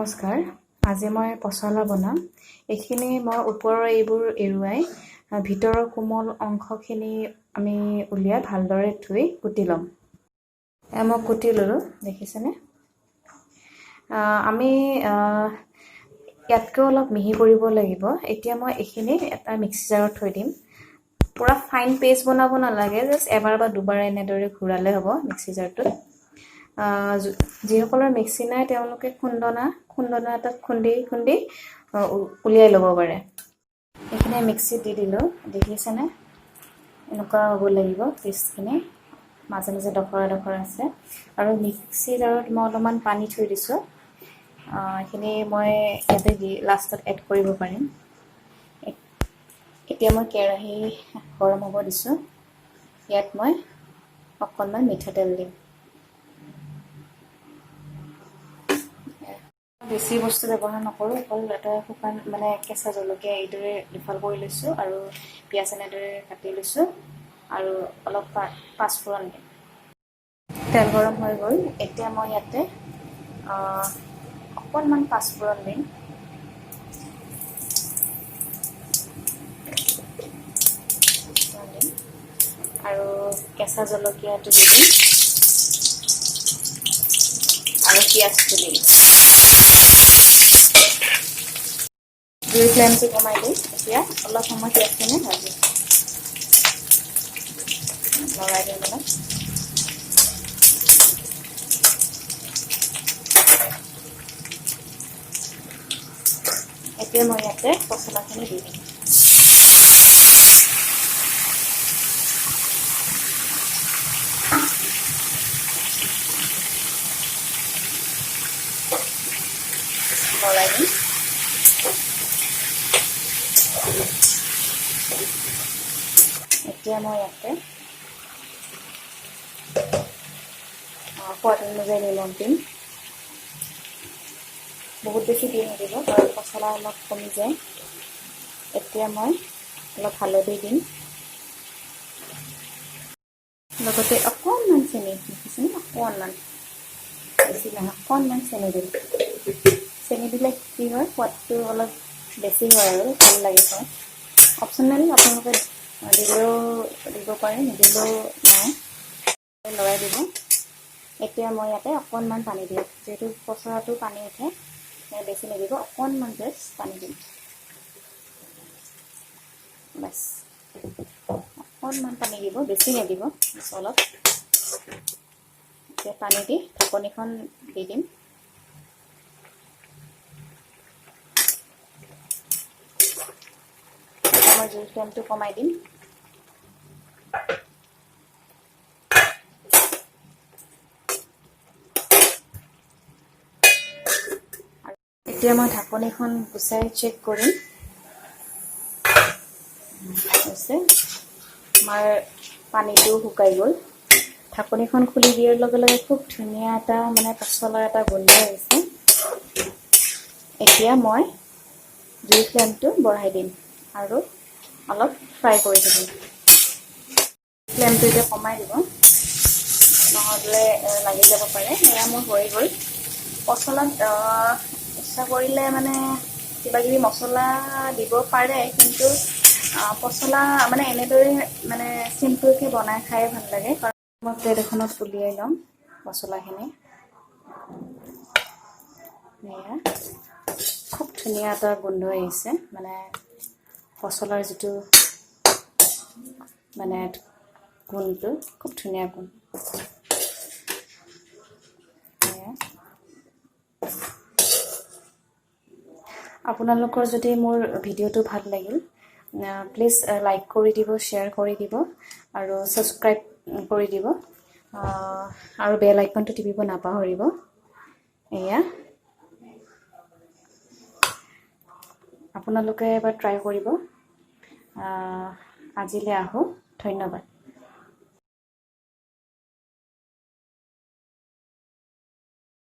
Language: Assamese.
নমস্কাৰ আজি মই পচলা বনাম এইখিনি মই ওপৰৰ এইবোৰ এৰুৱাই ভিতৰৰ কোমল অংশখিনি আমি উলিয়াই ভালদৰে ধুই কুটি লম মই কুটি ললো দেখিছেনে আমি ইয়াতকৈ অলপ মিহি কৰিব লাগিব এতিয়া মই এইখিনি এটা মিক্সি জাৰত থৈ দিম পুৰা ফাইন পেষ্ট বনাব নালাগে জাস্ট এবাৰ বা দুবাৰ এনেদৰে ঘূৰালে হ'ব মিক্সি জাৰটোত যিসকলৰ মিক্সি নাই তেওঁলোকে খুন্দনা এটাত খুন্দি উলিয়াই ল'ব পাৰে এইখিনি মিক্সিত দি দিলোঁ দেখিছেনে এনেকুৱা হ'ব লাগিব পেষ্টখিনি মাজে মাজে ডখৰা আছে আৰু মিক্সি জাৰত মই অলপমান পানী থৈ দিছোঁ এইখিনি মই ইয়াতে দি লাষ্টত এড কৰিব পাৰিম এতিয়া মই কেৰাহী গৰম হ'ব দিছোঁ ইয়াত মই অকণমান মিঠাতেল দিম বেছি বস্তু ব্যৱহাৰ নকৰোঁ অকল এটা শুকান মানে কেঁচা জলকীয়া এইদৰে দুফাল কৰি লৈছোঁ আৰু পিঁয়াজ এনেদৰে কাটি লৈছোঁ আৰু অলপ পাঁচফোৰণ দিম তেল গৰম হৈ গ'ল এতিয়া মই ইয়াতে অকণমান পাঁচফোৰণ দিম আৰু কেঁচা জলকীয়াটো দি দিম আৰু পিঁয়াজটো দিম জুইৰ ফ্লেমটো কমাই দিম এতিয়া অলপ সময় পিঁয়াজখিনি ভাজিম লৰাই দিম অলপ এতিয়া মই ইয়াতে পচলাখিনি দি দিম লৰাই দিম এতিয়া মই ইয়াতে সোৱাদ অনুযায়ী নিমখ দিম বহুত বেছি দি নিদিব কাৰণ পচলা অলপ কমি যায় এতিয়া মই অলপ হালধি দিম লগতে অকণমান চেনি দেখিছেনে অকণমান বেছি নহয় অকণমান চেনি দিম চেনি দিলে কি হয় সোৱাদটো অলপ বেছি হয় আৰু ভাল লাগে খাই অপশ্যনেল আপোনালোকে দিলেও দিব পাৰে নিদিলেও নাই লৰাই দিব এতিয়া মই ইয়াতে অকণমান পানী দিম যিহেতু পচলাটো পানী উঠে বেছি নিদিব অকণমান জাষ্ট পানী দিম বাছ অকণমান পানী দিব বেছি নিদিব অলপ এতিয়া পানী দি ঢাকনিখন দি দিম মই জুইৰ ফ্লেমটো কমাই দিম এতিয়া মই ঢাকনিখন গুচাই চেক কৰিম হৈছে আমাৰ পানীটো শুকাই গ'ল ঢাকনিখন খুলি দিয়াৰ লগে লগে খুব ধুনীয়া এটা মানে পচলাৰ এটা গোন্ধ আহিছে এতিয়া মই জুইৰ ফ্লেমটো বঢ়াই দিম আৰু অলপ ফ্ৰাই কৰি থাকিম ফ্লেমটো এতিয়া কমাই দিব নহ'লে লাগি যাব পাৰে এয়া মোৰ হৈ গ'ল পচলাত ইচ্ছা কৰিলে মানে কিবা কিবি মছলা দিব পাৰে কিন্তু পচলা মানে এনেদৰে মানে চিম্পলকৈ বনাই খাই ভাল লাগে কাৰণ মই প্লেট এখনত উলিয়াই ল'ম মছলাখিনি এয়া খুব ধুনীয়া এটা গোন্ধ আহিছে মানে পচলাৰ যিটো মানে গোন্ধটো খুব ধুনীয়া গোন্ধ আপোনালোকৰ যদি মোৰ ভিডিঅ'টো ভাল লাগিল প্লিজ লাইক কৰি দিব শ্বেয়াৰ কৰি দিব আৰু ছাবস্ক্ৰাইব কৰি দিব আৰু বেল আইকনটো টিপিব নাপাহৰিব এয়া আপোনালোকে এবাৰ ট্ৰাই কৰিব আজিলৈ আহোঁ ধন্যবাদ